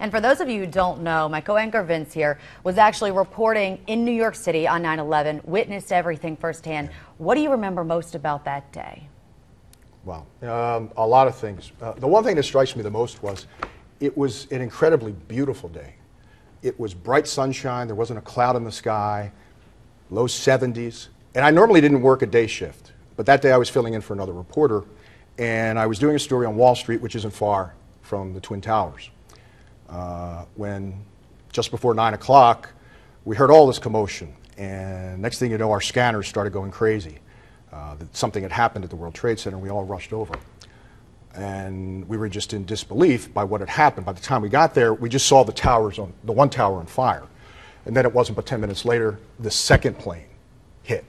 And for those of you who don't know, my co-anchor Vince here was actually reporting in New York City on 9/11, witnessed everything firsthand. What do you remember most about that day? Wow, a lot of things. The one thing that strikes me the most was it was an incredibly beautiful day. It was bright sunshine, there wasn't a cloud in the sky, low 70s. And I normally didn't work a day shift, but that day I was filling in for another reporter, and I was doing a story on Wall Street, which isn't far from the Twin Towers. When just before 9 o'clock, we heard all this commotion, and next thing you know, our scanners started going crazy. That something had happened at the World Trade Center, and we all rushed over. And we were just in disbelief by what had happened. By the time we got there, we just saw the one tower on fire. And then it wasn't but 10 minutes later, the second plane hit.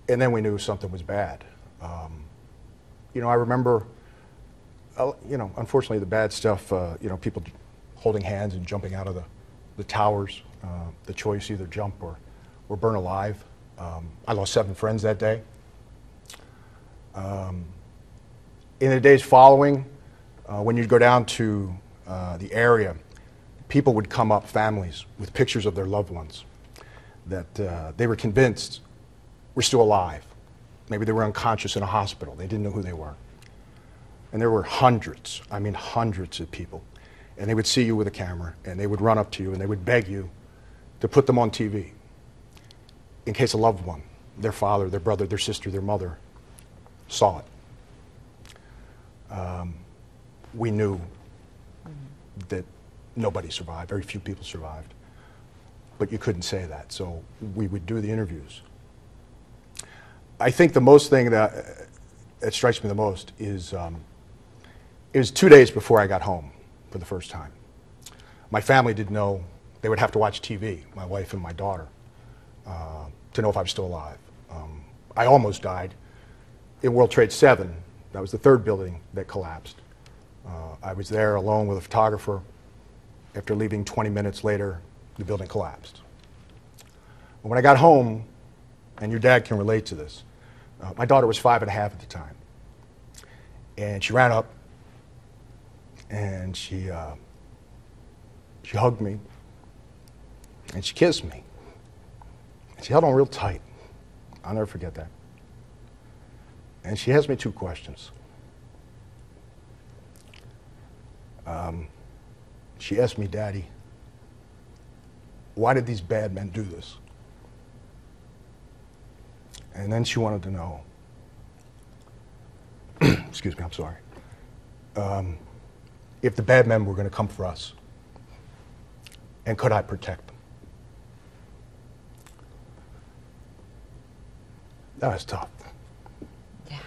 And then we knew something was bad. I remember, unfortunately the bad stuff, people holding hands and jumping out of the towers, the choice either jump or burn alive. I lost 7 friends that day. In the days following, when you'd go down to the area, people would come up, families, with pictures of their loved ones that they were convinced were still alive. Maybe they were unconscious in a hospital. They didn't know who they were. And there were hundreds, I mean hundreds of people. And they would see you with a camera, and they would run up to you, and they would beg you to put them on TV in case a loved one, their father, their brother, their sister, their mother, saw it. We knew that nobody survived, very few people survived, but you couldn't say that, so we would do the interviews. I think the most thing that strikes me the most is it was 2 days before I got home for the first time. My family didn't know. They would have to watch TV, my wife and my daughter, to know if I was still alive. I almost died in World Trade 7. That was the 3rd building that collapsed. I was there alone with a photographer. After leaving 20 minutes later, the building collapsed. When I got home, and your dad can relate to this, my daughter was 5 and a half at the time. And she ran up, and she hugged me, and she kissed me. And she held on real tight. I'll never forget that. And she asked me 2 questions. She asked me, "Daddy, why did these bad men do this?" And then she wanted to know, excuse me, I'm sorry, if the bad men were going to come for us, and could I protect them? That was tough. Yeah.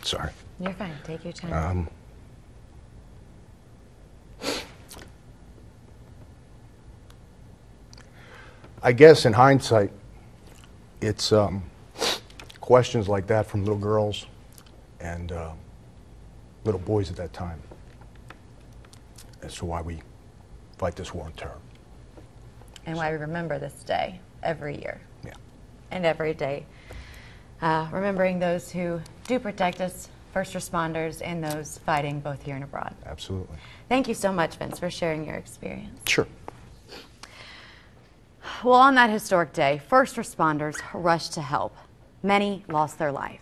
Sorry. You're fine. Take your time. I guess in hindsight, it's questions like that from little girls and little boys at that time as to why we fight this war on terror. And why we remember this day every year. Yeah. And every day. Remembering those who do protect us, first responders, and those fighting both here and abroad. Absolutely. Thank you so much, Vince, for sharing your experience. Sure. Well, on that historic day, first responders rushed to help. Many lost their life.